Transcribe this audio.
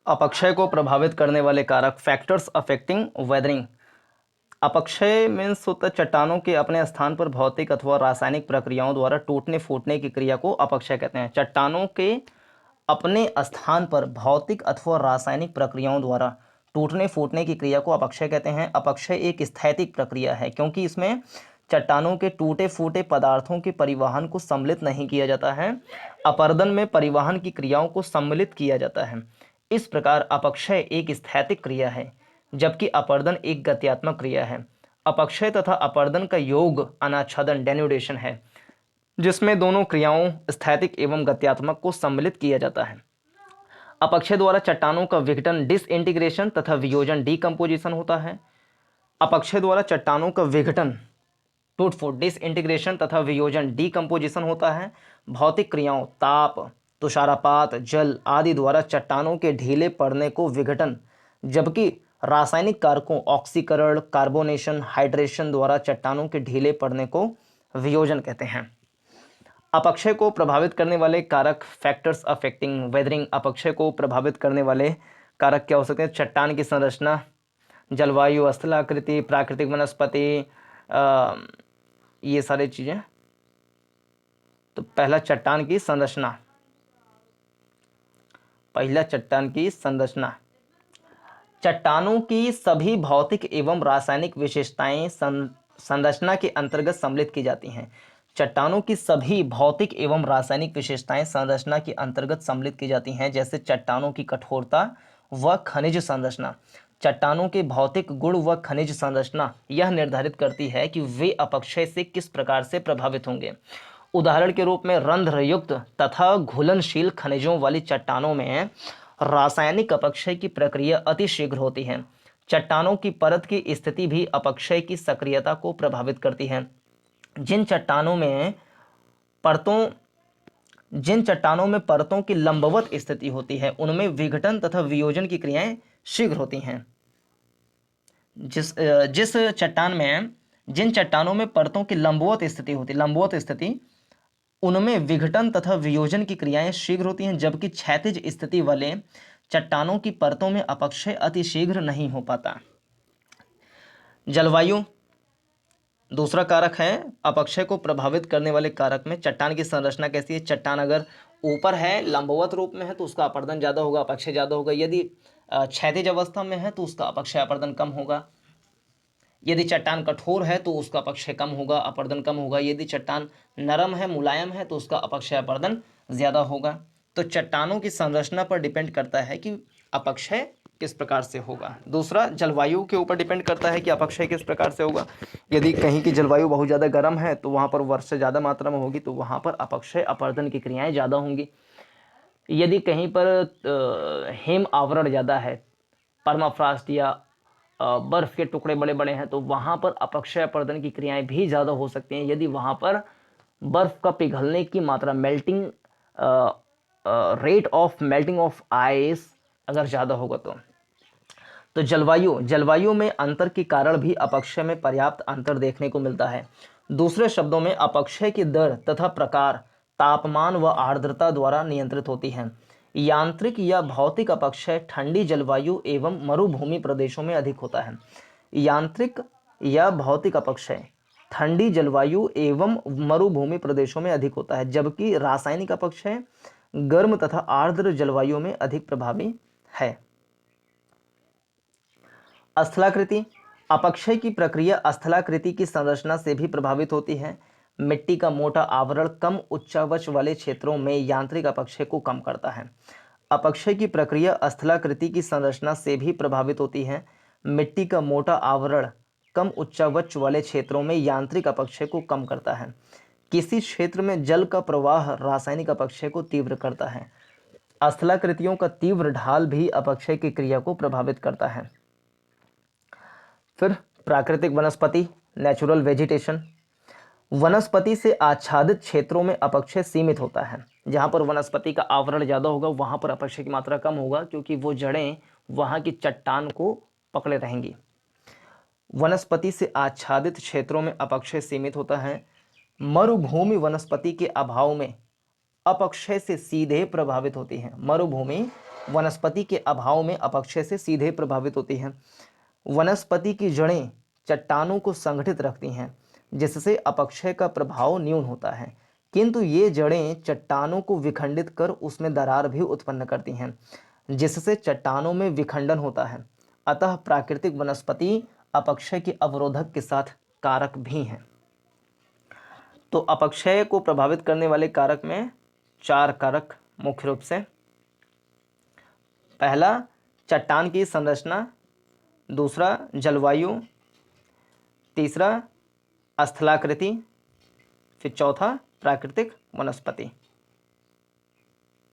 अपक्षय को प्रभावित करने वाले कारक फैक्टर्स अफेक्टिंग वेदरिंग। अपक्षय मीन्स होता है चट्टानों के अपने स्थान पर भौतिक अथवा रासायनिक प्रक्रियाओं द्वारा टूटने फूटने की क्रिया को अपक्षय कहते हैं। चट्टानों के अपने स्थान पर भौतिक अथवा रासायनिक प्रक्रियाओं द्वारा टूटने फूटने की क्रिया को अपक्षय कहते हैं। अपक्षय एक स्थैतिक प्रक्रिया है क्योंकि इसमें चट्टानों के टूटे फूटे पदार्थों के परिवहन को सम्मिलित नहीं किया जाता है, अपरदन में परिवहन की क्रियाओं को सम्मिलित किया जाता है। इस प्रकार अपक्षय एक स्थैतिक क्रिया है जबकि अपरदन एक गत्यात्मक क्रिया है। अपक्षय तथा अपरदन का योग अनाच्छादन डेन्यूडेशन है जिसमें दोनों क्रियाओं स्थैतिक एवं गत्यात्मक को सम्मिलित किया जाता है। अपक्षय द्वारा चट्टानों का विघटन डिसइंटीग्रेशन तथा वियोजन डीकम्पोजिशन होता है। अपक्षय द्वारा चट्टानों का विघटन टूट फूट डिसइंटीग्रेशन तथा वियोजन डीकम्पोजिशन होता है। भौतिक क्रियाओं ताप, तुषारपात, जल आदि द्वारा चट्टानों के ढीले पड़ने को विघटन, जबकि रासायनिक कारकों ऑक्सीकरण, कार्बोनेशन, हाइड्रेशन द्वारा चट्टानों के ढीले पड़ने को वियोजन कहते हैं। अपक्षय को प्रभावित करने वाले कारक फैक्टर्स अफेक्टिंग वेदरिंग। अपक्षय को प्रभावित करने वाले कारक क्या हो सकते हैं? चट्टान की संरचना, जलवायु, स्थलाकृति, प्राकृतिक वनस्पति, ये सारी चीजें। तो पहला चट्टान की संरचना, चट्टानों की सभी भौतिक एवं रासायनिक विशेषताएं संरचना के अंतर्गत सम्मिलित की जाती हैं। चट्टानों की सभी भौतिक एवं रासायनिक विशेषताएं संरचना के अंतर्गत सम्मिलित की जाती हैं, जैसे चट्टानों की कठोरता व खनिज संरचना। चट्टानों के भौतिक गुण व खनिज संरचना यह निर्धारित करती है कि वे अपक्षय से किस प्रकार से प्रभावित होंगे। उदाहरण के रूप में रंध्रयुक्त तथा घुलनशील खनिजों वाली चट्टानों में रासायनिक अपक्षय की प्रक्रिया अति शीघ्र होती है। चट्टानों की परत की स्थिति भी अपक्षय की सक्रियता को प्रभावित करती है। जिन चट्टानों में परतों की लंबवत स्थिति होती है उनमें विघटन तथा वियोजन की क्रियाएं शीघ्र होती हैं। जिन चट्टानों में परतों की लंबवत स्थिति उनमें विघटन तथा वियोजन की क्रियाएं शीघ्र होती हैं, जबकि क्षैतिज स्थिति वाले चट्टानों की परतों में अपक्षय अति शीघ्र नहीं हो पाता। जलवायु दूसरा कारक है अपक्षय को प्रभावित करने वाले कारक में। चट्टान की संरचना कैसी है? चट्टान अगर ऊपर है, लंबवत रूप में है तो उसका अपरदन ज़्यादा होगा, अपक्षय ज़्यादा होगा। यदि क्षैतिज अवस्था में है तो उसका अपक्षय अपरदन कम होगा। यदि चट्टान कठोर है तो उसका अपक्षय कम होगा, अपरदन कम होगा। यदि चट्टान नरम है, मुलायम है तो उसका अपक्षय अपरदन ज़्यादा होगा। तो चट्टानों की संरचना पर डिपेंड करता है कि अपक्षय किस प्रकार से होगा। दूसरा, जलवायु के ऊपर डिपेंड करता है कि अपक्षय किस प्रकार से होगा। यदि कहीं की जलवायु बहुत ज़्यादा गर्म है तो वहाँ पर वर्षा ज़्यादा मात्रा में होगी, तो वहाँ पर अपक्षय अपरदन की क्रियाएँ ज़्यादा होंगी। यदि कहीं पर हिम आवरण ज़्यादा है, परमाफ्रॉस्ट या बर्फ़ के टुकड़े बड़े बड़े हैं, तो वहाँ पर अपक्षय अपरदन की क्रियाएँ भी ज़्यादा हो सकती हैं। यदि वहाँ पर बर्फ़ का पिघलने की मात्रा, rate of melting of ice अगर ज़्यादा होगा तो जलवायु में अंतर के कारण भी अपक्षय में पर्याप्त अंतर देखने को मिलता है। दूसरे शब्दों में अपक्षय की दर तथा प्रकार तापमान व आर्द्रता द्वारा नियंत्रित होती है। यांत्रिक या भौतिक अपक्षय ठंडी जलवायु एवं मरुभूमि प्रदेशों में अधिक होता है। यांत्रिक या भौतिक अपक्षय ठंडी जलवायु एवं मरुभूमि प्रदेशों में अधिक होता है, जबकि रासायनिक अपक्षय गर्म तथा आर्द्र जलवायु में अधिक प्रभावी है। स्थलाकृति अपक्षय की प्रक्रिया स्थलाकृति की संरचना से भी प्रभावित होती है। मिट्टी का मोटा आवरण कम उच्चावच वाले क्षेत्रों में यांत्रिक अपक्षय को कम करता है। अपक्षय की प्रक्रिया स्थलाकृति की संरचना से भी प्रभावित होती है। मिट्टी का मोटा आवरण कम उच्चावच वाले क्षेत्रों में यांत्रिक अपक्षय को कम करता है। किसी क्षेत्र में जल का प्रवाह रासायनिक अपक्षय को तीव्र करता है। स्थलाकृतियों का तीव्र ढाल भी अपक्षय की क्रिया को प्रभावित करता है। फिर प्राकृतिक वनस्पति, नेचुरल वेजिटेशन। वनस्पति से आच्छादित क्षेत्रों में अपक्षय सीमित होता है। जहाँ पर वनस्पति का आवरण ज़्यादा होगा वहाँ पर अपक्षय की मात्रा कम होगा, क्योंकि वो जड़ें वहाँ की चट्टान को पकड़े रहेंगी। वनस्पति से आच्छादित क्षेत्रों में अपक्षय सीमित होता है। मरुभूमि वनस्पति के अभाव में अपक्षय से सीधे प्रभावित होती है। मरुभूमि वनस्पति के अभाव में अपक्षय से सीधे प्रभावित होती है। वनस्पति की जड़ें चट्टानों को संगठित रखती हैं, जिससे अपक्षय का प्रभाव न्यून होता है, किंतु ये जड़ें चट्टानों को विखंडित कर उसमें दरार भी उत्पन्न करती हैं, जिससे चट्टानों में विखंडन होता है। अतः प्राकृतिक वनस्पति अपक्षय के अवरोधक के साथ कारक भी हैं। तो अपक्षय को प्रभावित करने वाले कारक में 4 कारक मुख्य रूप से। पहला, चट्टान की संरचना। दूसरा, जलवायु। तीसरा, स्थलाकृति। फिर चौथा, प्राकृतिक वनस्पति।